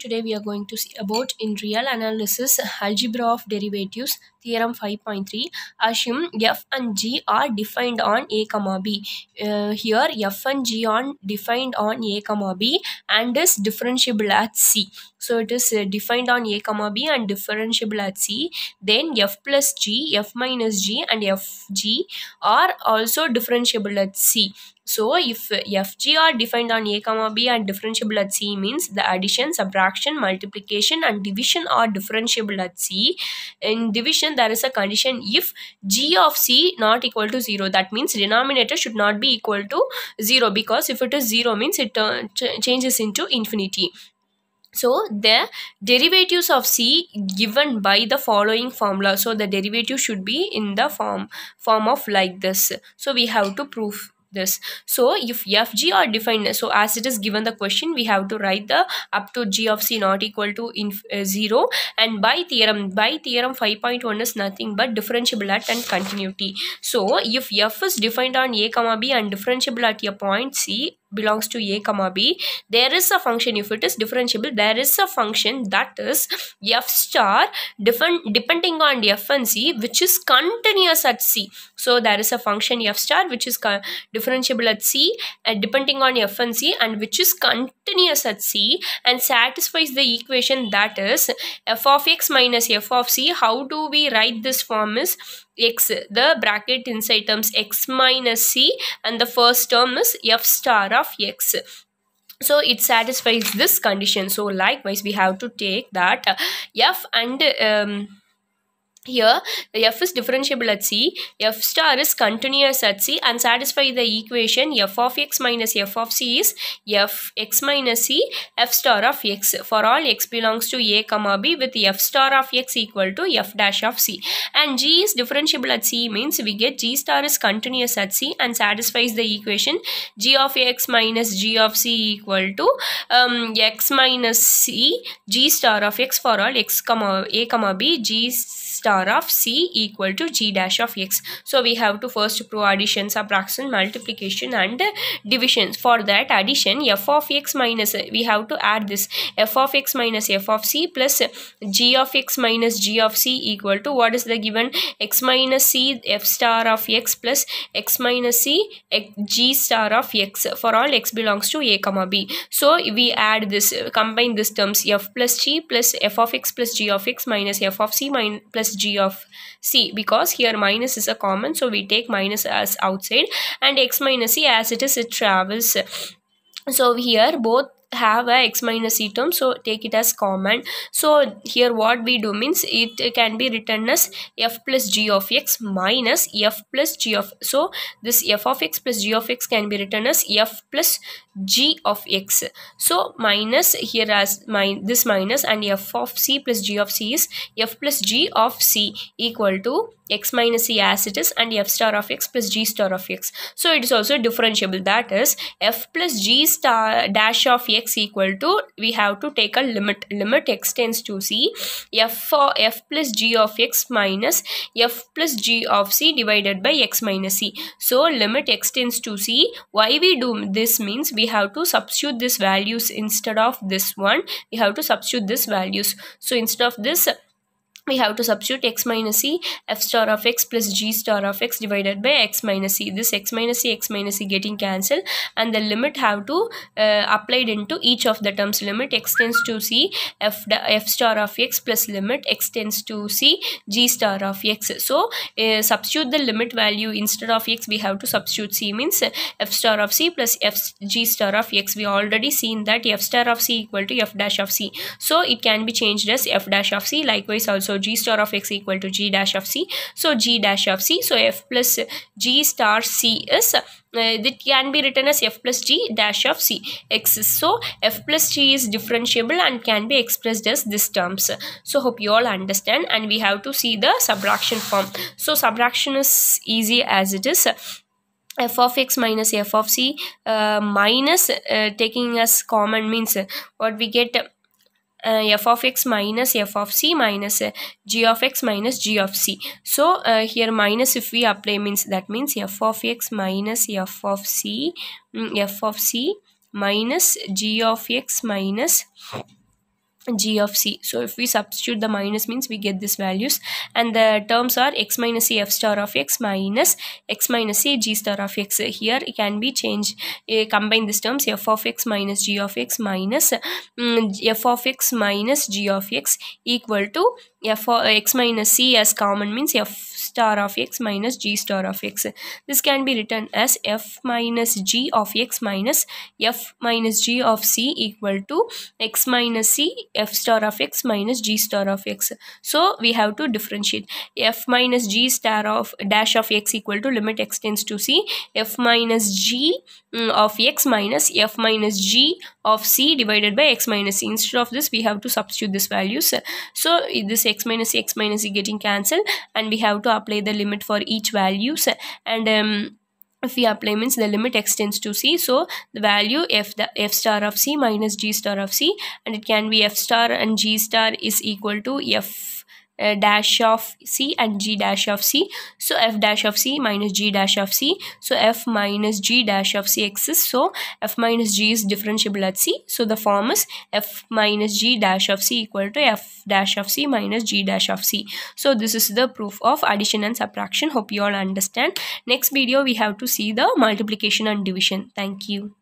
Today we are going to see about in real analysis algebra of derivatives theorem 5.3. Assume f and g are defined on a comma b. Here f and g are defined on a comma b and is differentiable at c. So it is defined on a comma b and differentiable at c. Then f plus g, f minus g and fg are also differentiable at c. So if fg are defined on a comma b and differentiable at c means the addition, subtraction, multiplication and division are differentiable at c. In division there is a condition if g of c not equal to 0. That means denominator should not be equal to 0, because if it is 0 means it changes into infinity. So the derivatives of c given by the following formula. So the derivative should be in the form of like this. So we have to prove this. So if fg are defined, so as it is given the question, we have to write the up to g of c not equal to 0, and by theorem 5.1 is nothing but differentiable at and continuity. So if f is defined on a comma b and differentiable at a point c belongs to a comma b, there is a function. If it is differentiable, there is a function that is f star depending on f and c which is continuous at c. So there is a function f star which is differentiable at c and depending on f and c and which is continuous at c and satisfies the equation that is f of x minus f of c. How do we write this form is x, the bracket inside terms x minus c and the first term is f star of x. So it satisfies this condition. So likewise we have to take that f and here the f is differentiable at c, f star is continuous at c and satisfy the equation f of x minus f of c is f x minus c f star of x for all x belongs to a comma b with f star of x equal to f dash of c. And g is differentiable at c means we get g star is continuous at c and satisfies the equation g of x minus g of c equal to x minus c g star of x for all x comma a comma b g star of c equal to g dash of x. So we have to first prove addition, subtraction, multiplication and division. For that addition, f of x minus, we have to add this f of x minus f of c plus g of x minus g of c equal to what is the given x minus c f star of x plus x minus c g star of x for all x belongs to a comma b. So we add this, combine this terms f plus g plus f of x plus g of x minus f of c plus g of c, because here minus is a common, so we take minus as outside and x minus c as it is, it travels. So here both have a x minus c term, so take it as common. So here what we do means it can be written as f plus g of x minus f plus g of, so this f of x plus g of x can be written as f plus g of x. So minus here as this minus and f of c plus g of c is f plus g of c equal to x minus c as it is and f star of x plus g star of x. So it is also differentiable, that is f plus g star dash of x equal to, we have to take a limit x tends to c, f plus g of x minus f plus g of c divided by x minus c. So limit x tends to c. Why we do this means we have to substitute these values instead of this one, we have to substitute these values. So instead of this we have to substitute x minus c f star of x plus g star of x divided by x minus c. This x minus c getting cancelled and the limit have to applied into each of the terms. Limit x tends to c f star of x plus limit x tends to c g star of x. So substitute the limit value, instead of x we have to substitute c, means f star of c plus f g star of x. We already seen that f star of c equal to f dash of c, so it can be changed as f dash of c. Likewise also g star of x equal to g dash of c, so g dash of c. So f plus g star c is that can be written as f plus g dash of c x. So f plus g is differentiable and can be expressed as this terms. So hope you all understand, and we have to see the subtraction form. So subtraction is easy as it is f of x minus f of c minus taking as common means what we get, f of x minus f of c minus g of x minus g of c. So here minus if we apply means, that means f of x minus f of c minus g of x minus g of c. So if we substitute the minus means we get these values, and the terms are x minus c f star of x minus x minus c g star of x. Here it can be changed, combine these terms, f of x minus g of x minus f of x minus g of x equal to f of x minus c as common means f star of x minus g star of x. This can be written as f minus g of x minus f minus g of c equal to x minus c f star of x minus g star of x. So we have to differentiate. F minus g star of dash of x equal to limit x tends to c f minus g of x minus f minus g of c divided by x minus c. Instead of this we have to substitute these values. So this x minus c getting cancelled, and we have to apply the limit for each values, and if we apply means the limit x tends to c, so the value the f star of c minus g star of c, and it can be f star and g star is equal to f dash of c and g dash of c. So f dash of c minus g dash of c, so f minus g dash of c exists, so f minus g is differentiable at c, so the form is f minus g dash of c equal to f dash of c minus g dash of c. So this is the proof of addition and subtraction. Hope you all understand. Next video we have to see the multiplication and division. Thank you.